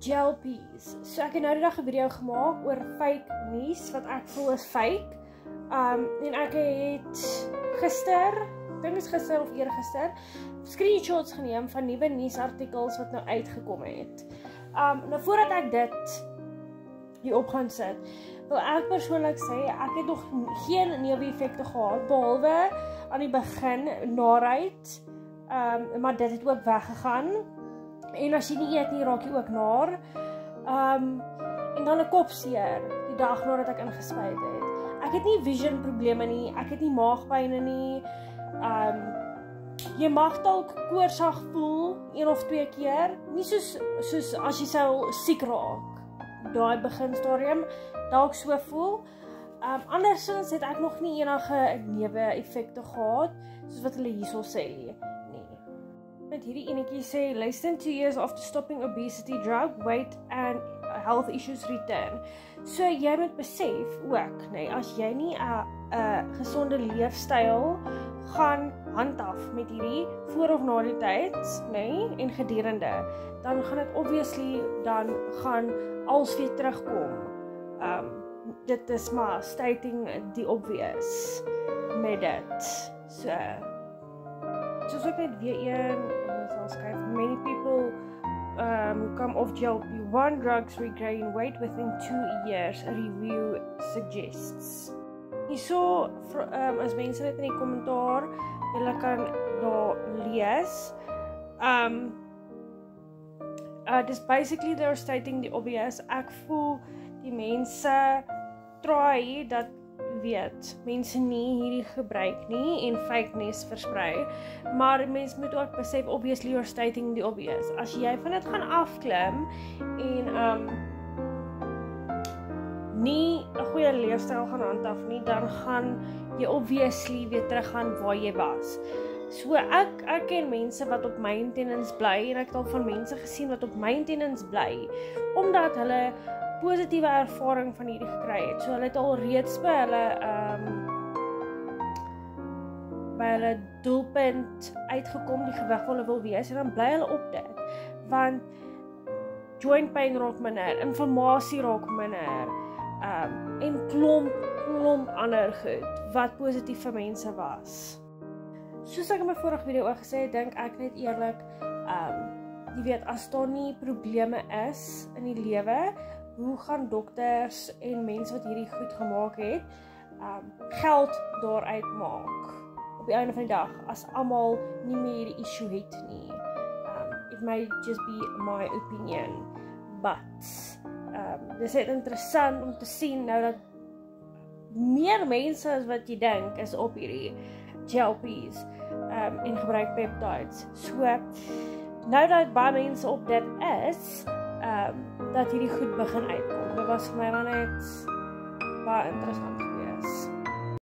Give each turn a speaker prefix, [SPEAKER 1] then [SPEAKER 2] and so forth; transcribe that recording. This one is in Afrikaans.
[SPEAKER 1] GLP's. So ek het nou die dag 'n video gemaak oor fake nuus wat ek voel is fake. En ek het gister, ek dink dit is gister of eergister, screenshots geneem van nuwe nuusartikels wat nou uitgekom het. Nou voordat ek dit hier op gaan sit, wil ek persoonlik sê, ek het nog geen neeweffekte gehad, behalwe aan die begin naarheid, maar dit het ook weggegaan. En as jy nie eet nie, raak jy ook naar. En dan 'n kopseer, die dag nadat ek ingespuit het. Ek het nie vision probleme nie, ek het nie maagpyne nie. Jy mag dalk koorsag voel, 1 of 2 keer, nie soos as jy sou siek raak. Daai beginstadium, dalk so voel. Andersins het ek nog nie enige neeweffekte gehad, soos wat hulle hierso sê. Met hierdie enetjie sê, less than 2 years after stopping obesity drug, weight and health issues return. So jy moet besef ook, nee, as jy nie 'n gesonde leefstyl gaan handhaaf met hierdie voor of na die tyd, nee, en gedurende, dan gaan dit obviously dan gaan als weer terugkom. Dit is maar stating the obvious met dit. So soos ek net weer sal skryf, many people come off GLP-1 drugs regain weight within 2 years, a review suggests. Hierso, as mense net in die kommentaar, julle kan daar lees. Dis basically they're stating the obvious. Ek voel die mense try dat mense nie hierdie gebruik nie en fake news versprei, maar mense moet ook besef, obviously you're stating the obvious. As jy van dit gaan afklim en nie 'n goeie leefstyl gaan handhaaf nie, dan gaan jy obviously weer teruggaan waar jy was. So ek ken mense wat op maintenance bly en ek het al van mense gesien wat op maintenance bly omdat hulle positiewe ervaring van hierdie gekry het. So hulle het al reeds by hulle doelpunt uitgekom, die gewig wat hulle wil wees, en dan bly hulle op dit. Want joint pain raak minder, inflammasie raak minder, en klomp ander goed wat positief vir mense was. Soos ek in my vorige video ook gesê het, dink ek net eerlik, jy weet, as daar nie probleme is in die lewe, hoe gaan dokters en mense wat hierdie goed gemaak het, geld daaruit maak op die einde van die dag, as almal nie meer hierdie issue het nie. It may just be my opinion, but dis net interessant om te sien nou dat meer mense as wat jy dink is op hierdie GLP's en gebruik peptides. So, nou dat baie mense op dit is, dat hierdie goed begin uitkom. Dit was vir my dan net baie interessant geweest.